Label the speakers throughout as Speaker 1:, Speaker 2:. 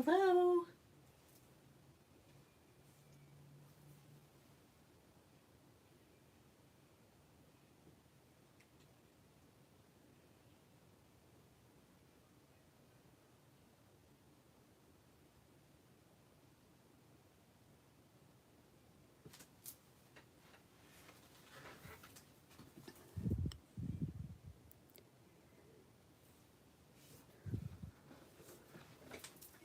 Speaker 1: Hello.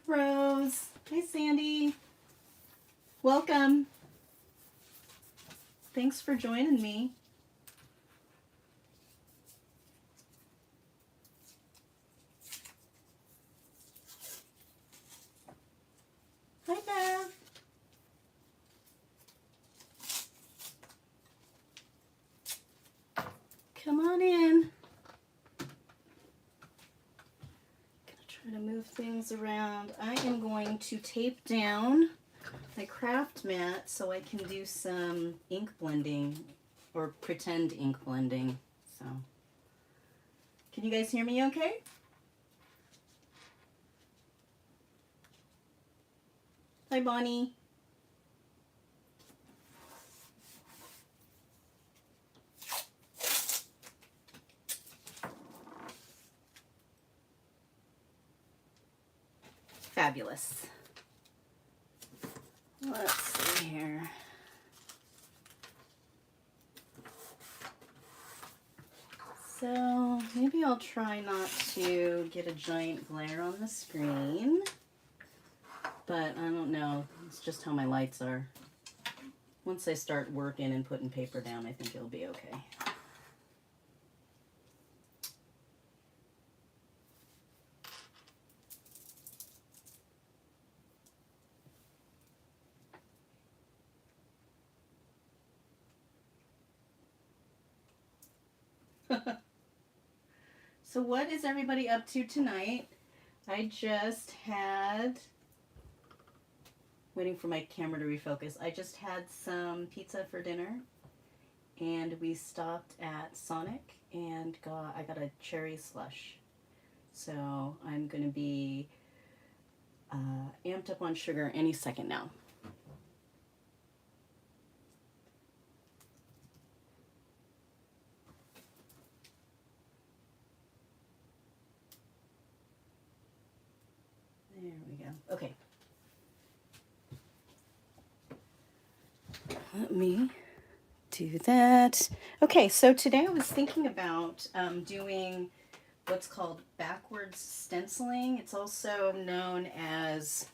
Speaker 1: Rose. Hey, Sandy. Welcome. Thanks for joining me. Hi, Beth. Come on in. Gonna try to move things around. I am going to tape down my craft mat so I can do some ink blending or pretend ink blending. So, can you guys hear me okay? Hi, Bonnie. Fabulous. Let's see here. So maybe I'll try not to get a giant glare on the screen, but I don't know. It's just how my lights are. Once I start working and putting paper down, I think it'll be okay. So what is everybody up to tonight? I just had, waiting for my camera to refocus, I just had some pizza for dinner, and we stopped at Sonic and I got a cherry slush. So I'm going to be amped up on sugar any second now. There we go. Okay. Let me do that. Okay, so today I was thinking about doing what's called backwards stenciling. It's also known as,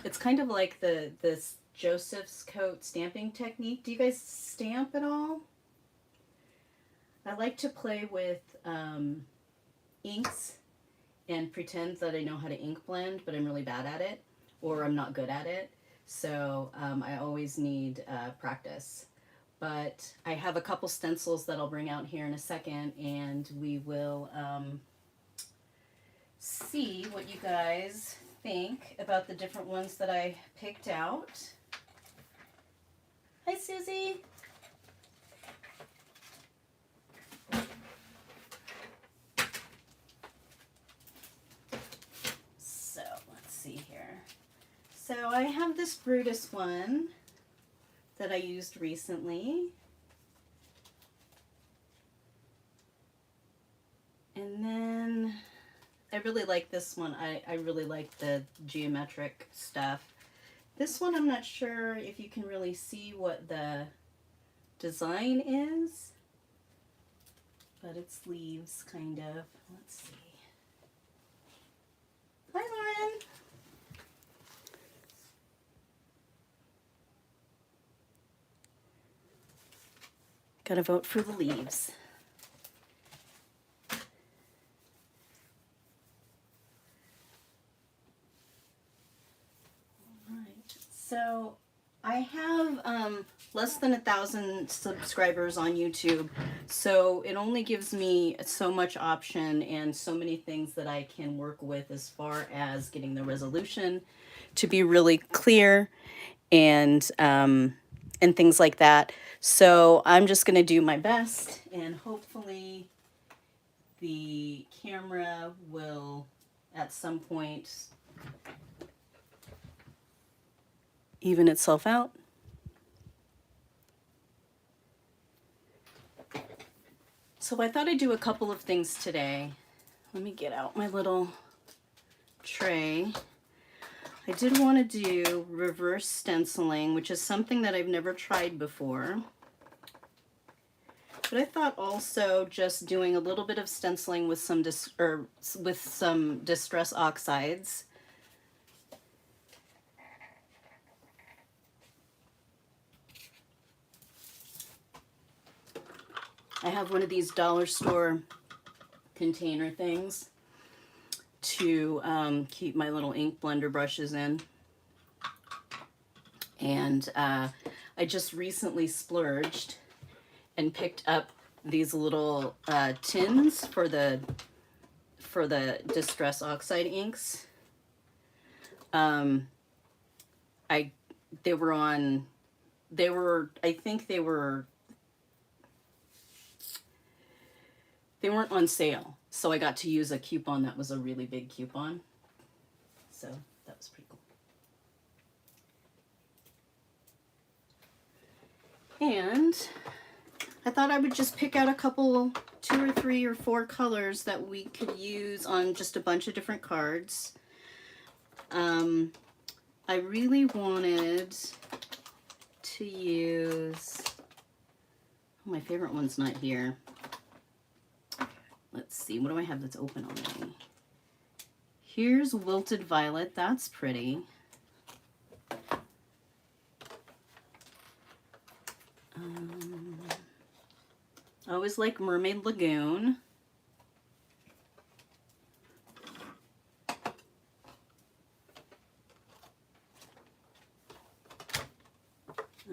Speaker 1: it's kind of like this Joseph's coat stamping technique. Do you guys stamp at all? I like to play with inks and pretend that I know how to ink blend, but I'm really bad at it, or I'm not good at it. So I always need practice. But I have a couple stencils that I'll bring out here in a second, and we will see what you guys think about the different ones that I picked out. Hi, Susie. So let's see here. So I have this Brutus one that I used recently. And then I really like this one. I really like the geometric stuff. This one I'm not sure if you can really see what the design is, but it's leaves kind of. Let's see. Hi, Lauren. Gotta vote for the leaves. So I have less than 1,000 subscribers on YouTube, so it only gives me so much option and so many things that I can work with as far as getting the resolution to be really clear and things like that. So I'm just going to do my best, and hopefully the camera will at some point even itself out. So I thought I'd do a couple of things today. Let me get out my little tray. I did want to do reverse stenciling, which is something that I've never tried before. But I thought also just doing a little bit of stenciling with some distress oxides. I have one of these dollar store container things to keep my little ink blender brushes in. And I just recently splurged and picked up these little tins for the distress oxide inks. I think they weren't on sale, so I got to use a coupon that was a really big coupon. So that was pretty cool. And I thought I would just pick out a couple, 2 or 3 or 4 colors that we could use on just a bunch of different cards. I really wanted to use, oh, my favorite one's not here. Let's see, what do I have that's open already? Here's Wilted Violet, that's pretty. I always like Mermaid Lagoon.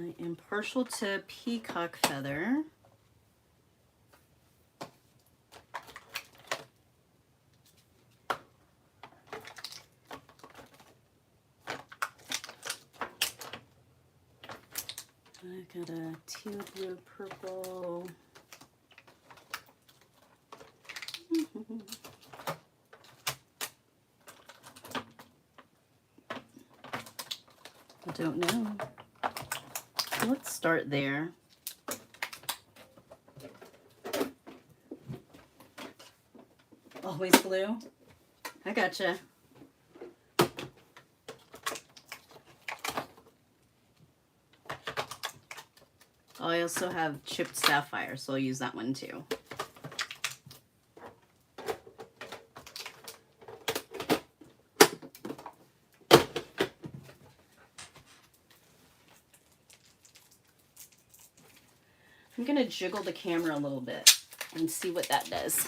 Speaker 1: I am partial to Peacock Feather. I got a teal blue purple. I don't know. Let's start there. Always blue? I gotcha. Oh, I also have chipped sapphire, so I'll use that one too. I'm going to jiggle the camera a little bit and see what that does.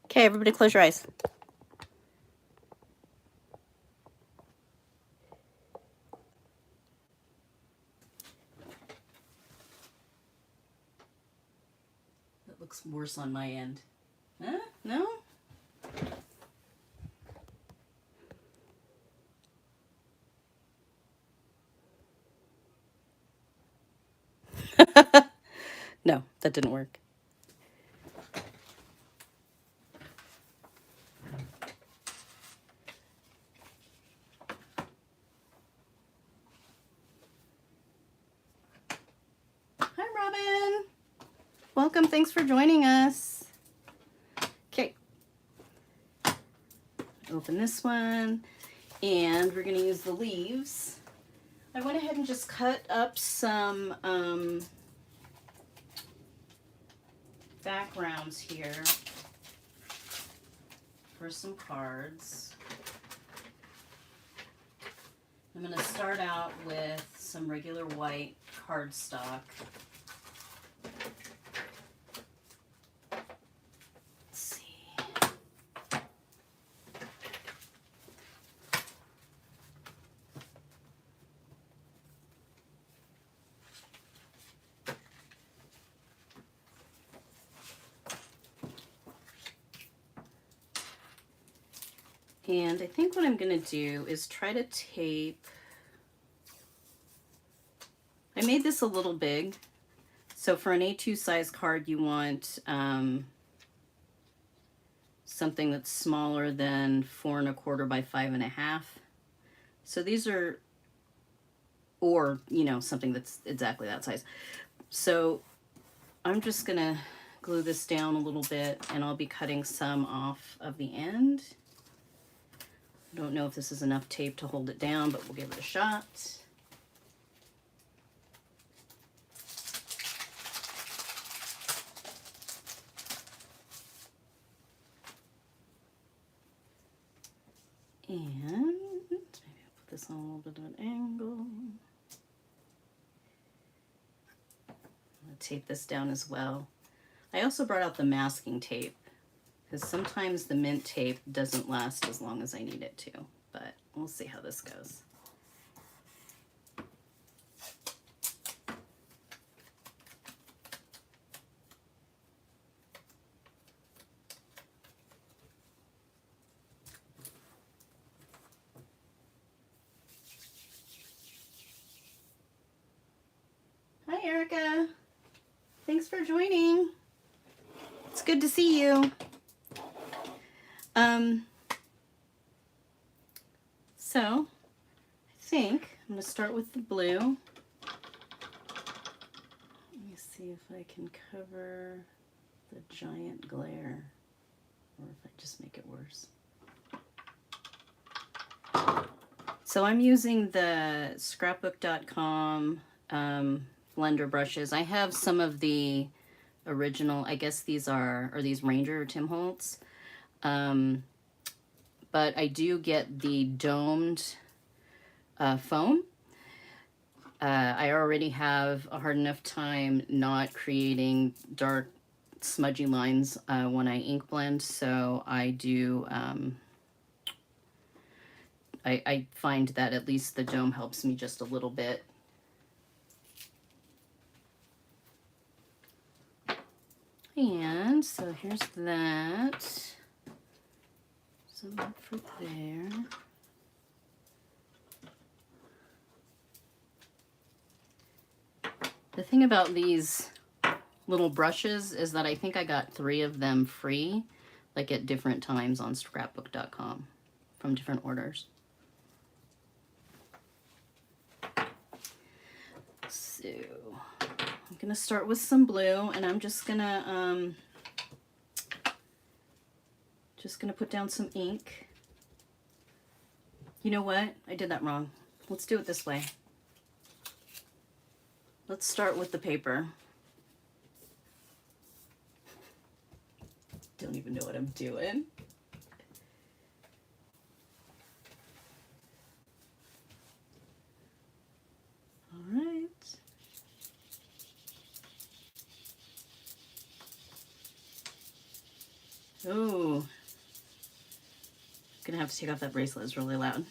Speaker 1: Okay, everybody close your eyes. That looks worse on my end. Huh? No? No, that didn't work. Hi, Robin. Welcome. Thanks for joining us. Okay. Open this one, and we're going to use the leaves. I went ahead and just cut up some backgrounds here for some cards. I'm going to start out with some regular white cardstock. Let's see. And I think what I'm going to do is try to tape. I made this a little big. So for an A2 size card, you want some something that's smaller than 4 1/4 by 5 1/2. So these are, or, you know, something that's exactly that size. So I'm just gonna glue this down a little bit, and I'll be cutting some off of the end. I don't know if this is enough tape to hold it down, but we'll give it a shot. And maybe I'll put this on a little bit of an angle. I'm gonna tape this down as well. I also brought out the masking tape because sometimes the mint tape doesn't last as long as I need it to, but we'll see how this goes. Hi, Erica. Thanks for joining. It's good to see you. So I think I'm going to start with the blue. Let me see if I can cover the giant glare, or if I just make it worse. So I'm using the scrapbook.com blender brushes. I have some of the original, I guess these are these Ranger Tim Holtz. But I do get the domed foam. I already have a hard enough time not creating dark smudgy lines when I ink blend, so I do, I find that at least the dome helps me just a little bit. And so here's that. So look for there. The thing about these little brushes is that I think I got 3 of them free, like at different times on scrapbook.com from different orders. So I'm gonna start with some blue, and I'm just gonna put down some ink. You know what? I did that wrong. Let's do it this way. Let's start with the paper. Don't even know what I'm doing. All right. Oh, gonna have to take off that bracelet. It's really loud.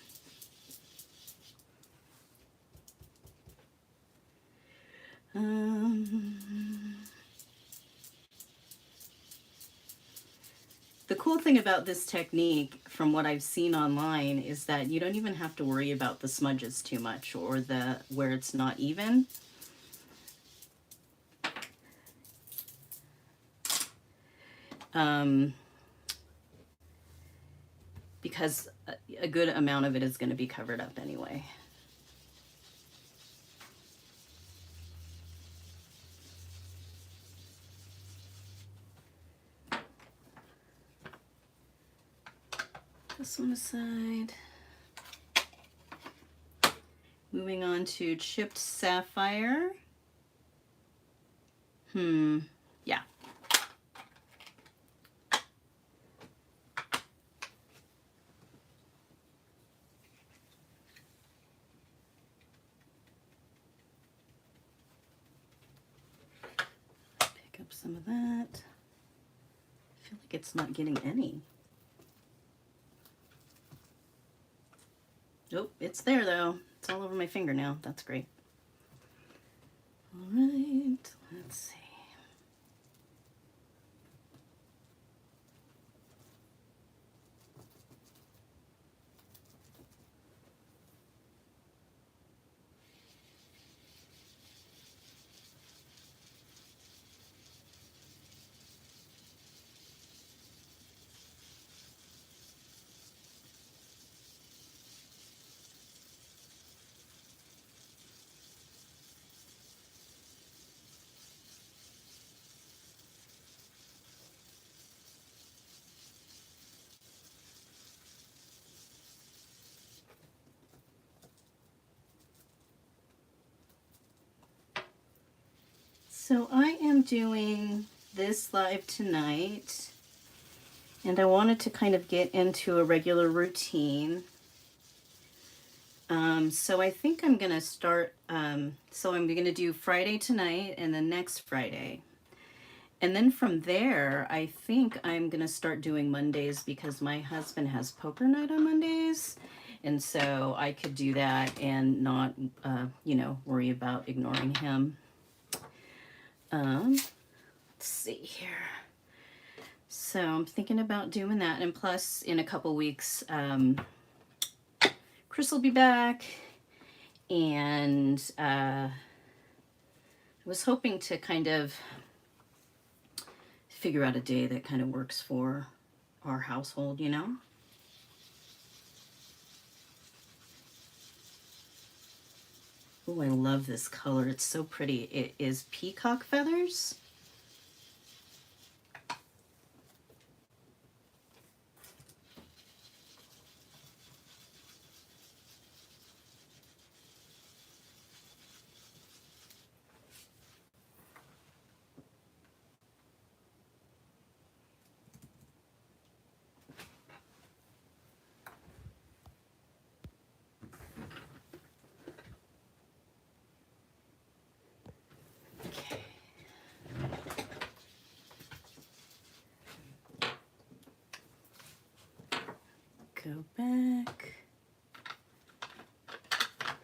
Speaker 1: The cool thing about this technique, from what I've seen online, is that you don't even have to worry about the smudges too much, or the where it's not even. Because a good amount of it is going to be covered up anyway. This one aside. Moving on to chipped sapphire. Yeah. Pick up some of that. I feel like it's not getting any. Nope, it's there though. It's all over my finger now. That's great. All right, let's see. So I am doing this live tonight, and I wanted to kind of get into a regular routine. So I think I'm going to start, so I'm going to do Friday tonight and then next Friday. And then from there, I think I'm going to start doing Mondays because my husband has poker night on Mondays. And so I could do that and not, you know, worry about ignoring him. Let's see here. So I'm thinking about doing that. And plus, in a couple weeks, Chris will be back. And I was hoping to kind of figure out a day that kind of works for our household, you know? Oh, I love this color. It's so pretty. It is peacock feathers. Go back.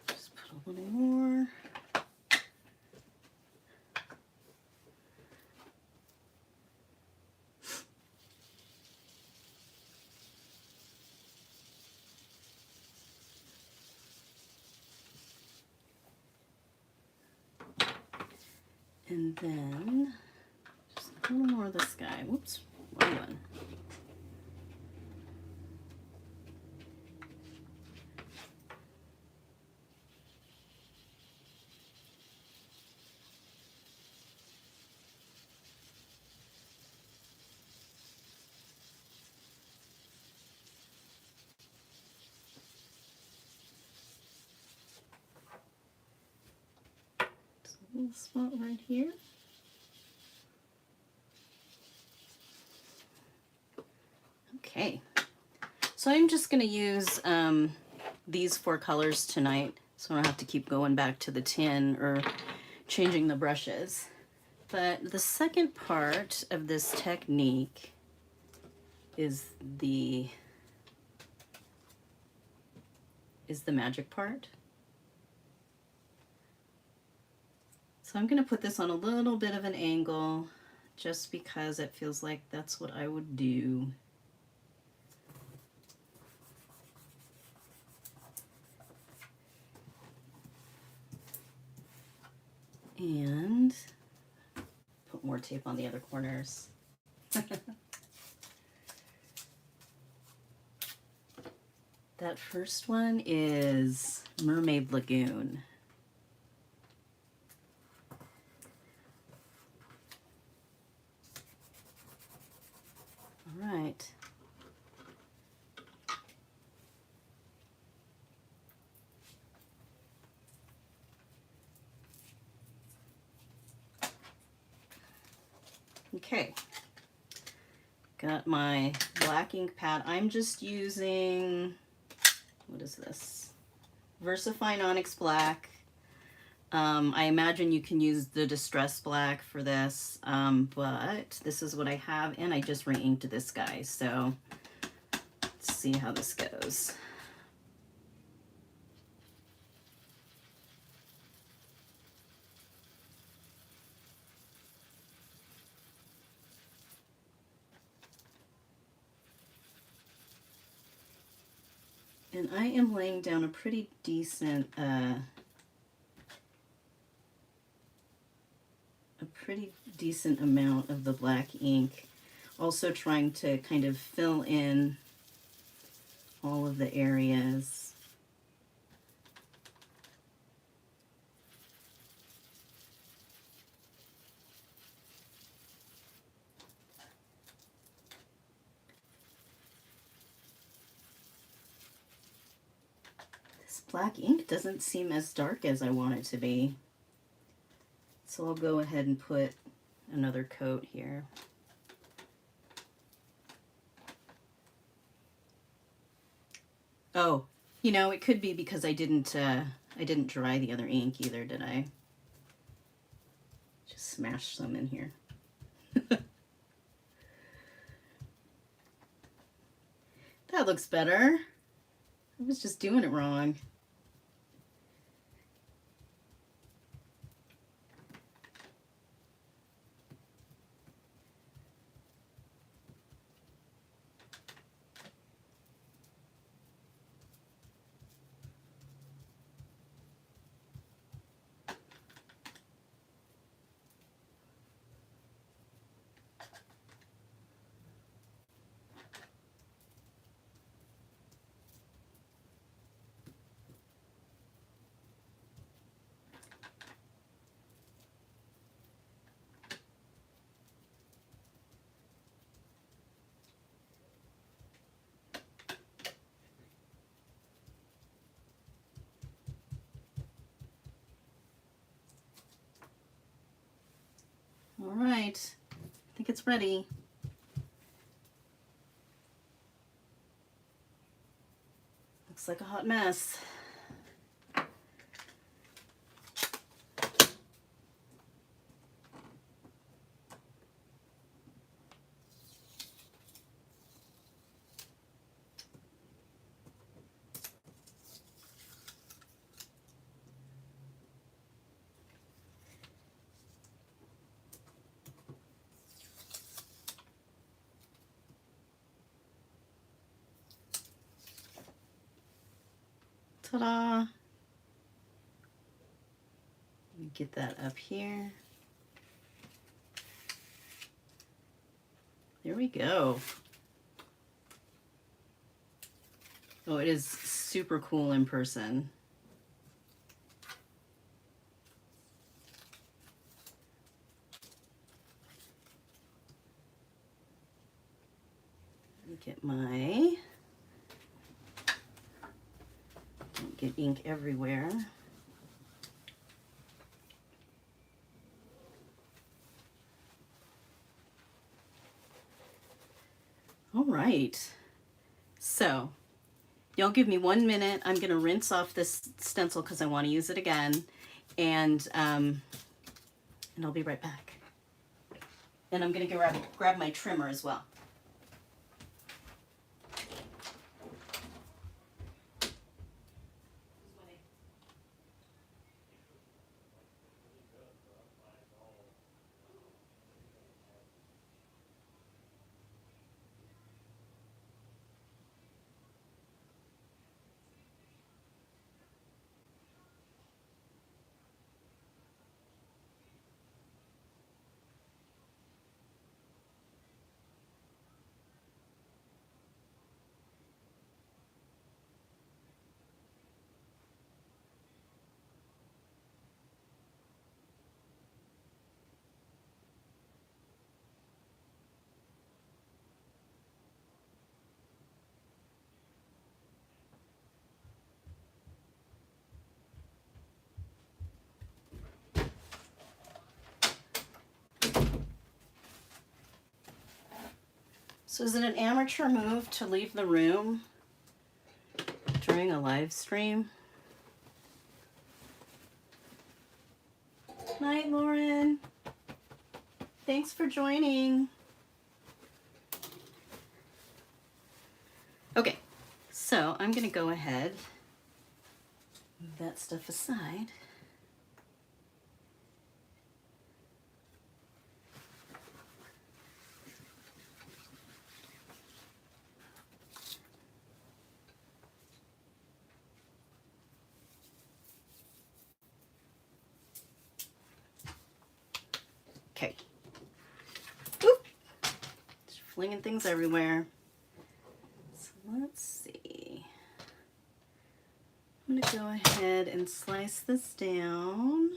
Speaker 1: Just put a little more. And then just a little more of this guy. Whoops, wrong one. Little spot right here. Okay, so I'm just going to use these 4 colors tonight, so I don't have to keep going back to the tin or changing the brushes. But the second part of this technique is the magic part. So I'm going to put this on a little bit of an angle just because it feels like that's what I would do. And put more tape on the other corners. That first one is Mermaid Lagoon. All right. Okay. Got my black ink pad. I'm just using, what is this? VersaFine Onyx Black. I imagine you can use the Distress Black for this, but this is what I have, and I just re-inked this guy, so let's see how this goes. And I am laying down a pretty decent amount of the black ink, also trying to kind of fill in all of the areas. This black ink doesn't seem as dark as I want it to be. So I'll go ahead and put another coat here. Oh, you know, it could be because I didn't dry the other ink either, did I? Just smash some in here. That looks better. I was just doing it wrong. All right, I think it's ready. Looks like a hot mess. Ta-da! Get that up here. There we go. Oh, it is super cool in person. Let me get my, don't get ink everywhere. All right, so y'all give me 1 minute. I'm gonna rinse off this stencil because I want to use it again, and I'll be right back. And I'm gonna grab my trimmer as well. So is it an amateur move to leave the room during a live stream? Night, Lauren. Thanks for joining. Okay, so I'm gonna go ahead, move that stuff aside. Okay. Oop. Just flinging things everywhere. So let's see. I'm gonna go ahead and slice this down.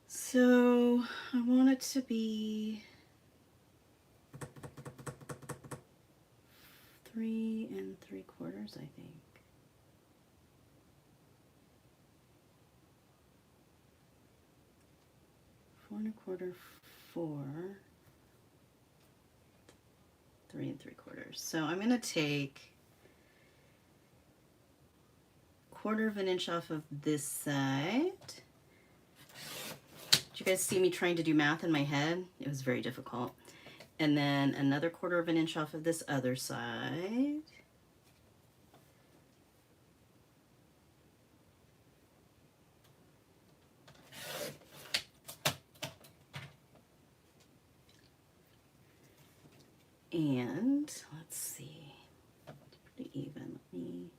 Speaker 1: So I want it to be 3 3/4, I think. 4 1/4, 4, 3 3/4. So I'm going to take 1/4 of an inch off of this side. Did you guys see me trying to do math in my head? It was very difficult. And then another 1/4 of an inch off of this other side. And let's see, it's pretty even. Let me,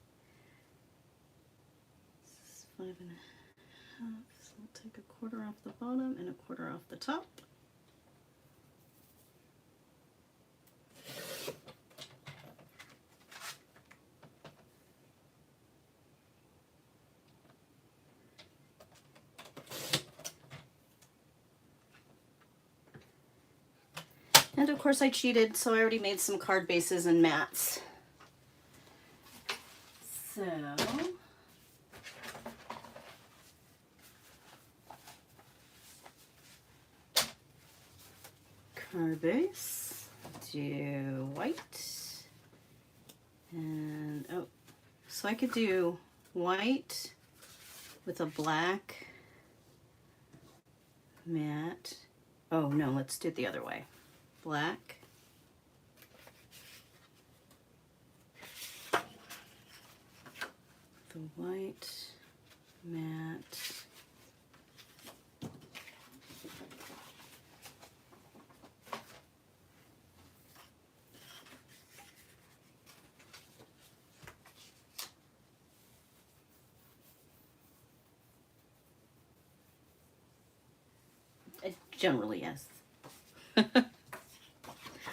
Speaker 1: this is 5 1/2, so I'll take 1/4 off the bottom and 1/4 off the top. And of course I cheated, so I already made some card bases and mats. So, card base, do white, and oh, so I could do white with a black mat. Oh no, let's do it the other way. Black, the white mat, generally yes.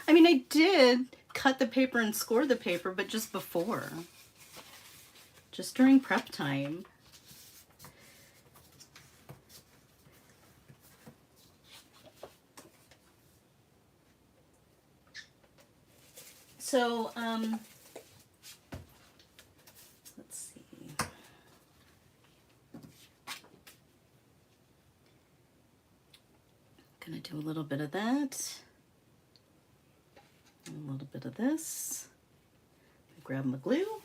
Speaker 1: I mean, I did cut the paper and score the paper, but just before. Just during prep time. So, let's see. Gonna do a little bit of that. A little bit of this. Grab my glue. You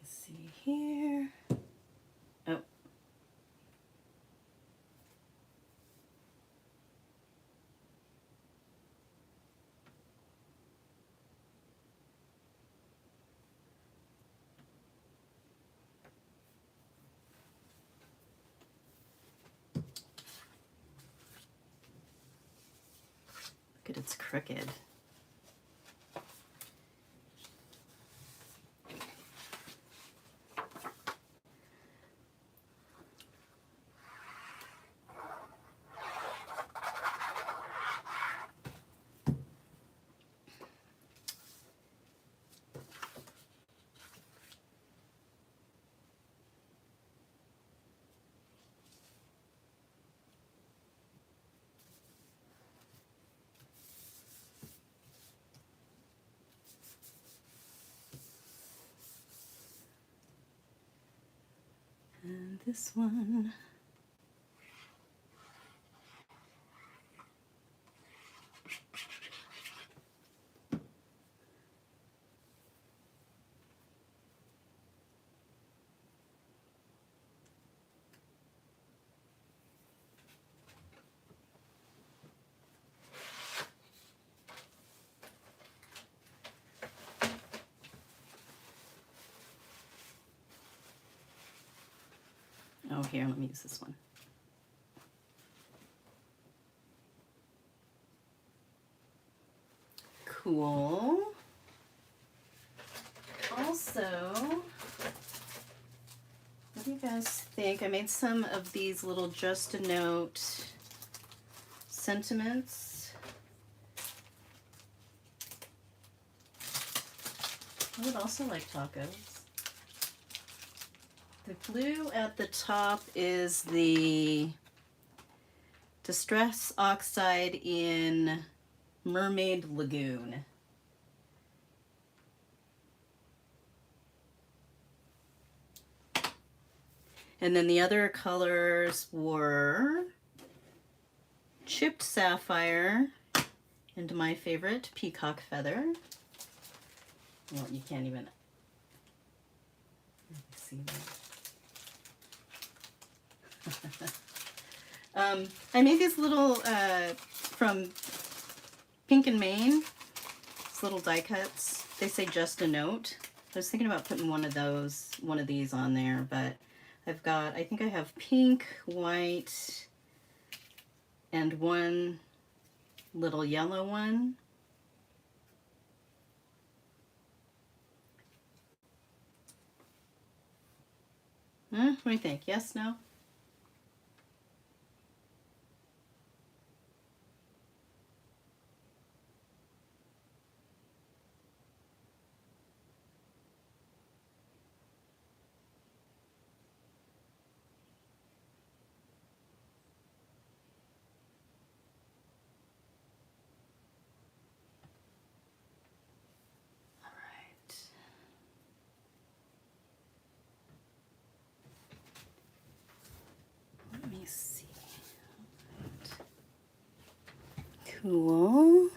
Speaker 1: see here. Oh. Look at it's crooked. And this one. Oh, here, let me use this one. Cool. Also, what do you guys think? I made some of these little just a note sentiments. I would also like tacos. The glue at the top is the Distress Oxide in Mermaid Lagoon. And then the other colors were chipped sapphire and my favorite, peacock feather. Well, you can't even see that. I made these little, from Pink and Maine, these little die cuts. They say just a note. I was thinking about putting one of these on there, but I think I have pink, white, and one little yellow one. What do you think? Yes, no? All right. Let me see. Cool.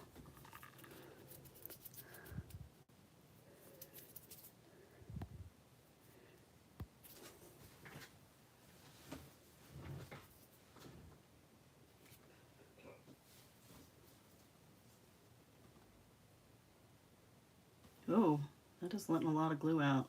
Speaker 1: Oh, that is letting a lot of glue out.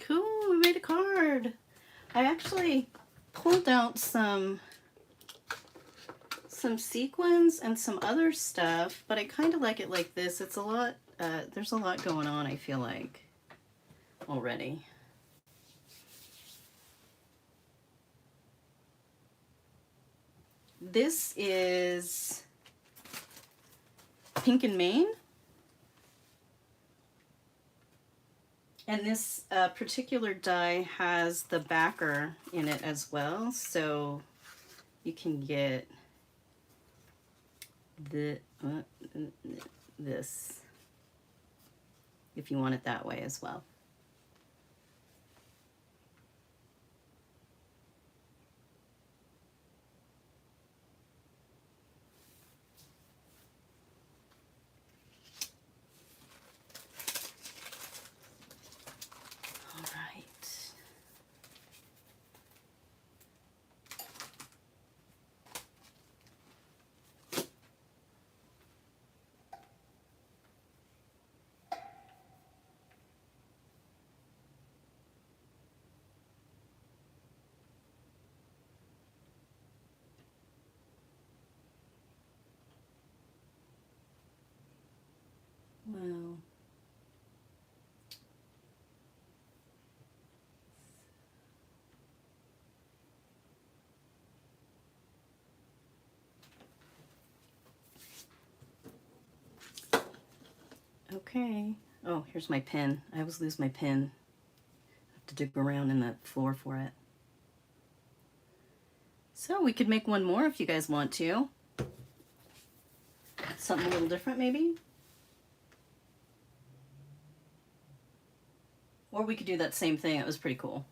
Speaker 1: Cool, we made a card. I actually pulled out some sequins and some other stuff, but I kind of like it like this. It's a lot, there's a lot going on, I feel like, already. This is Pink and Maine. And this particular die has the backer in it as well, so you can get this if you want it that way as well. All right. Wow. Okay. Oh, here's my pen. I always lose my pen. I have to dig around in the floor for it. So we could make one more if you guys want to. Something a little different maybe. Or we could do that same thing. It was pretty cool.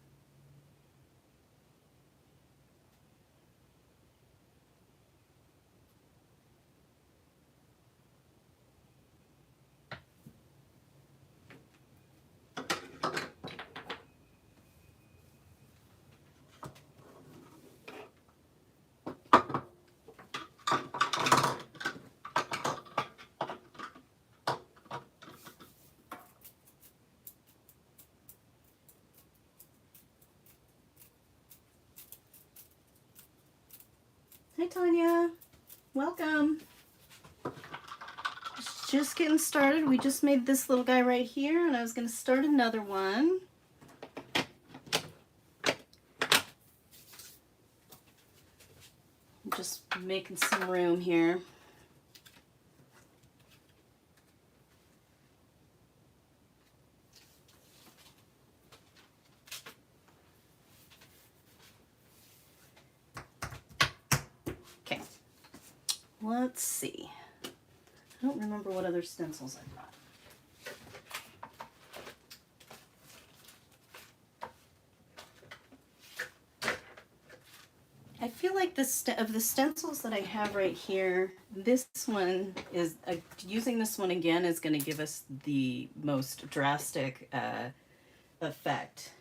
Speaker 1: Hi, Tanya. Welcome. Just getting started. We just made this little guy right here, and I was going to start another one. I'm just making some room here. Okay. Let's see. I don't remember what other stencils I brought. I feel like of the stencils that I have right here, this one is, using this one again is going to give us the most drastic effect.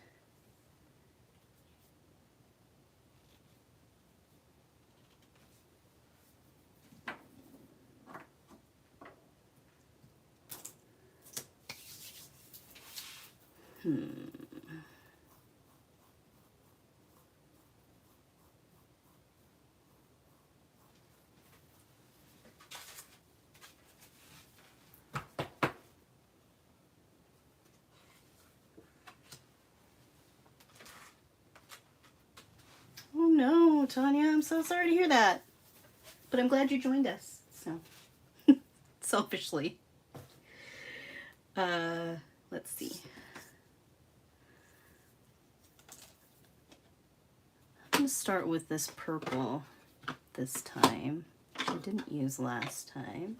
Speaker 1: Oh no, Tanya, I'm so sorry to hear that. But I'm glad you joined us. So, selfishly. Let's see. I'm going to start with this purple this time, which I didn't use last time.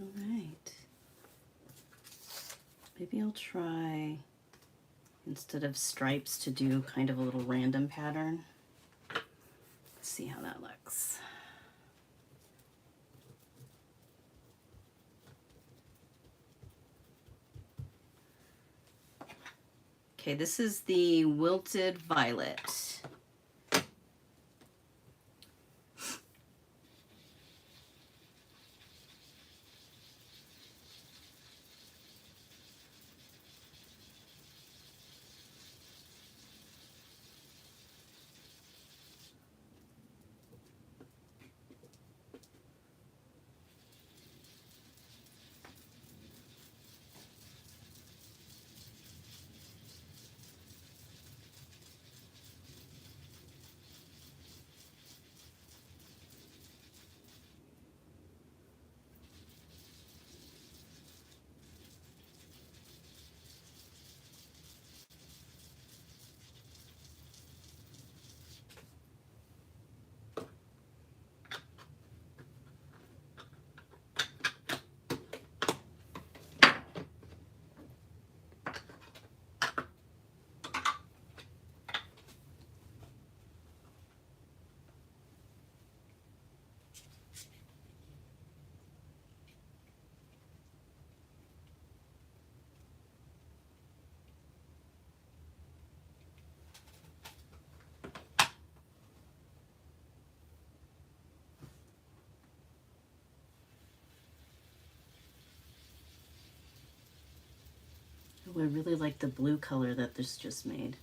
Speaker 1: All right. Maybe I'll try, instead of stripes, to do kind of a little random pattern. Let's see how that looks. Okay, this is the Wilted Violet. Oh, I really like the blue color that this just made.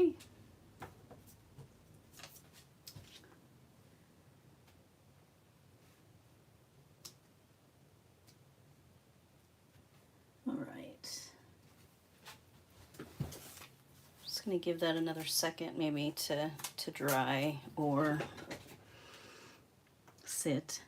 Speaker 1: Okay. All right. Just going to give that another second maybe to dry or sit.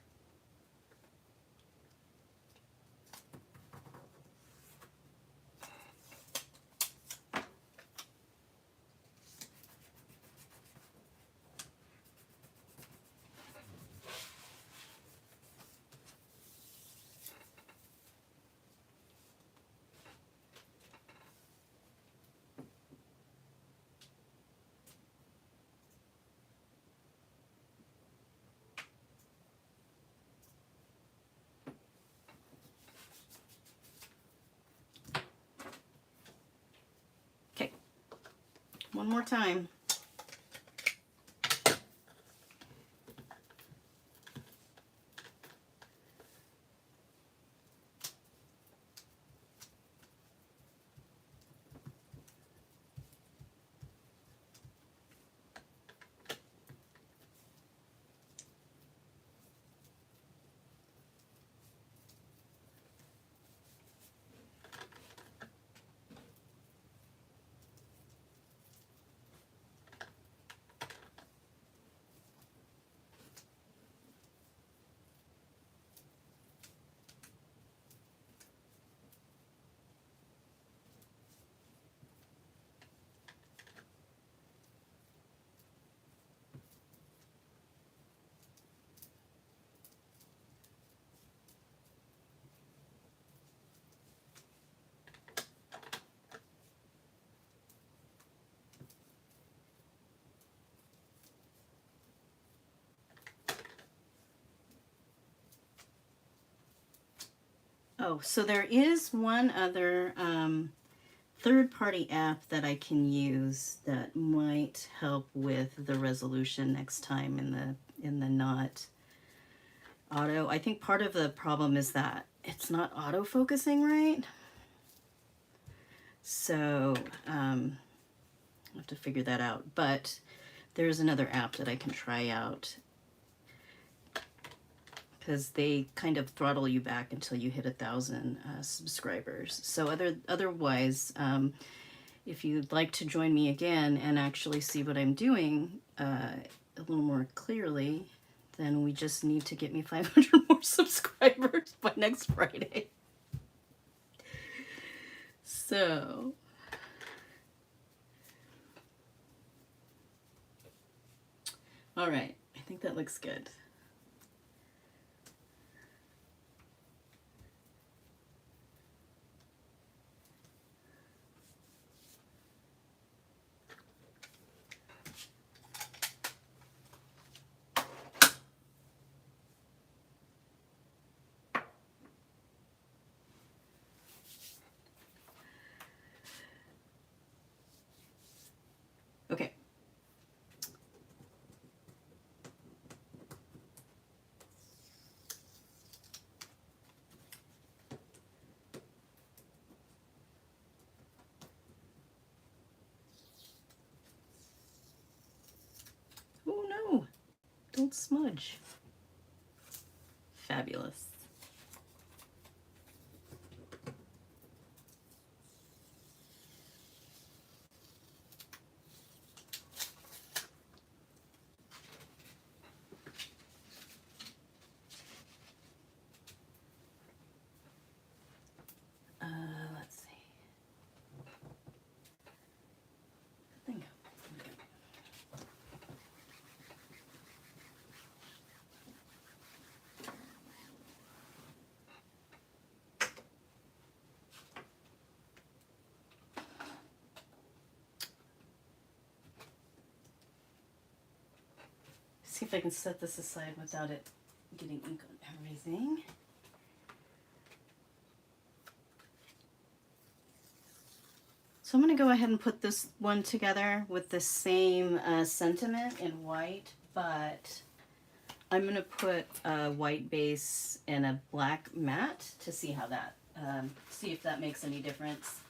Speaker 1: Okay, one more time. Oh, so there is one other third-party app that I can use that might help with the resolution next time in the not auto. I think part of the problem is that it's not auto-focusing right. So I'll have to figure that out. But there's another app that I can try out, because they kind of throttle you back until you hit 1,000 subscribers. So otherwise, if you'd like to join me again and actually see what I'm doing a little more clearly, then we just need to get me 500 more subscribers by next Friday. So, all right, I think that looks good. Okay. Oh no, don't smudge. Fabulous. Let's see. I think. See if I can set this aside without it getting ink on everything. So I'm going to go ahead and put this one together with the same sentiment in white, but I'm going to put a white base and a black matte to see how that, see if that makes any difference.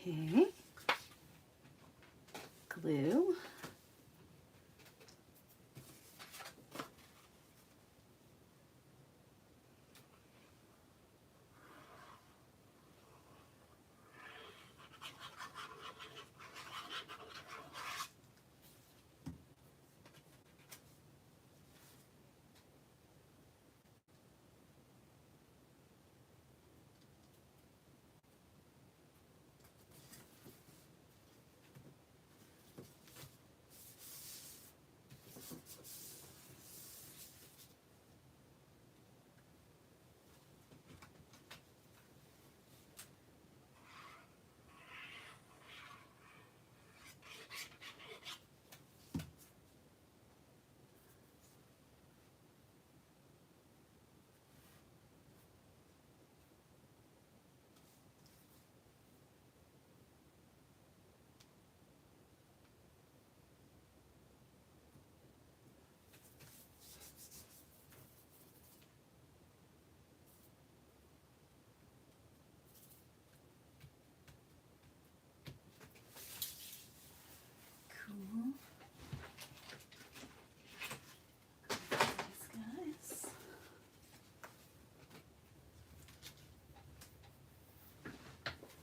Speaker 1: Okay. Glue. Cool. These guys.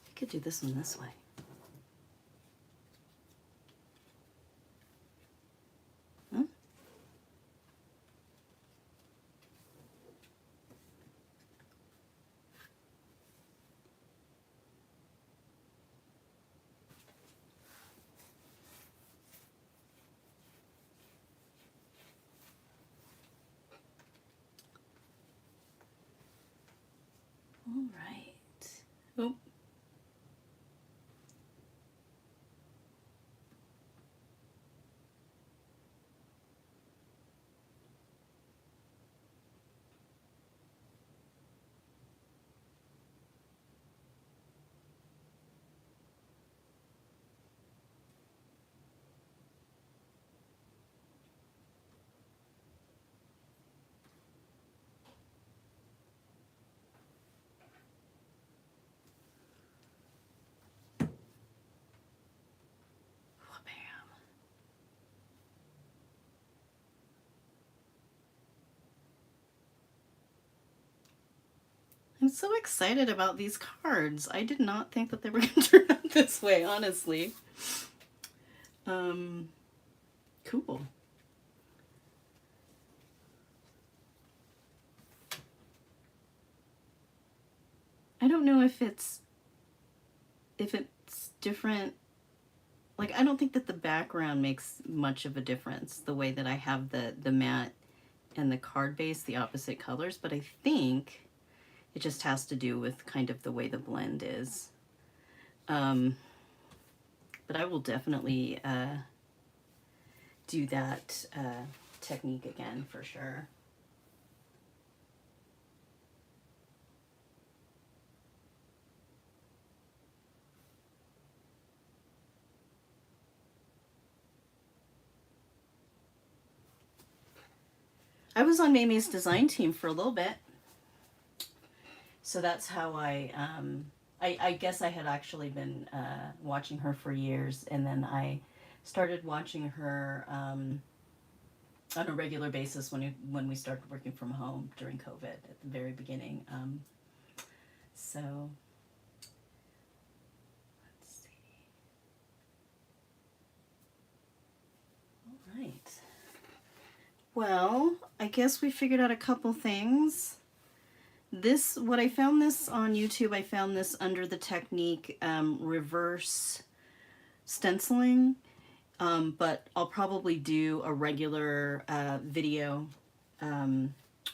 Speaker 1: You could do this one this way. Huh? All right. Oh. Bam. I'm so excited about these cards. I did not think that they were going to turn out this way, honestly. Cool. I don't know if it's different. Like, I don't think that the background makes much of a difference, the way that I have the matte and the card base the opposite colors, but I think it just has to do with kind of the way the blend is. But I will definitely do that technique again for sure. I was on Mamie's design team for a little bit. So that's how I guess I had actually been watching her for years, and then I started watching her on a regular basis when we started working from home during COVID at the very beginning. So let's see. All right. Well, I guess we figured out a couple things. What I found this on YouTube, I found this under the technique reverse stenciling, but I'll probably do a regular video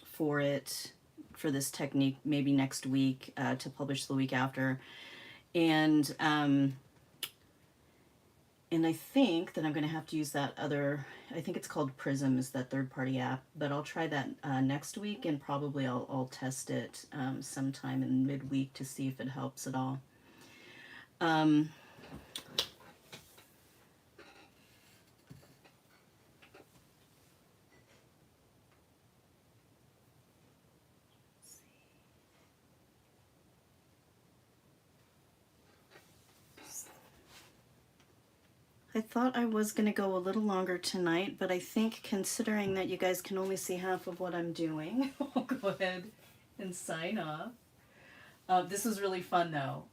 Speaker 1: for this technique maybe next week to publish the week after. And I think that I'm going to have to use that other, I think it's called Prism, is that third-party app, but I'll try that next week, and probably I'll test it sometime in midweek to see if it helps at all. I thought I was going to go a little longer tonight, but I think considering that you guys can only see half of what I'm doing, I'll go ahead and sign off. This was really fun though.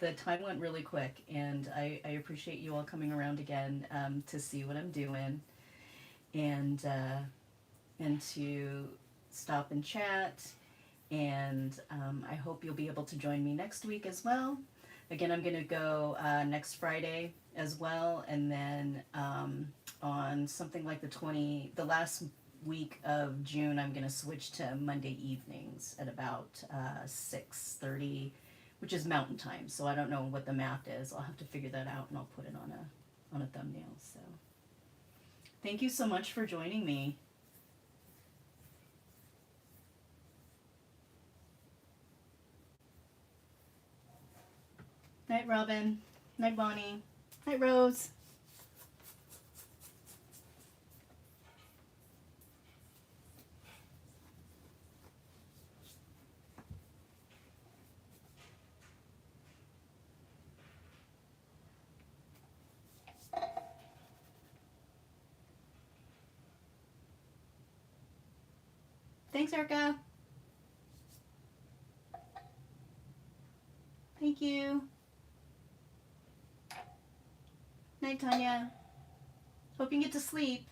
Speaker 1: The time went really quick, and I appreciate you all coming around again to see what I'm doing, and to stop and chat. And I hope you'll be able to join me next week as well. Again, I'm going to go next Friday as well, and then on something like the last week of June, I'm going to switch to Monday evenings at about 6:30, which is Mountain Time. So I don't know what the math is. I'll have to figure that out, and I'll put it on a thumbnail. So thank you so much for joining me. Night, Robin. Night, Bonnie. Night, Rose. Thanks, Erica. Thank you. Night, Tanya. Hope you get to sleep.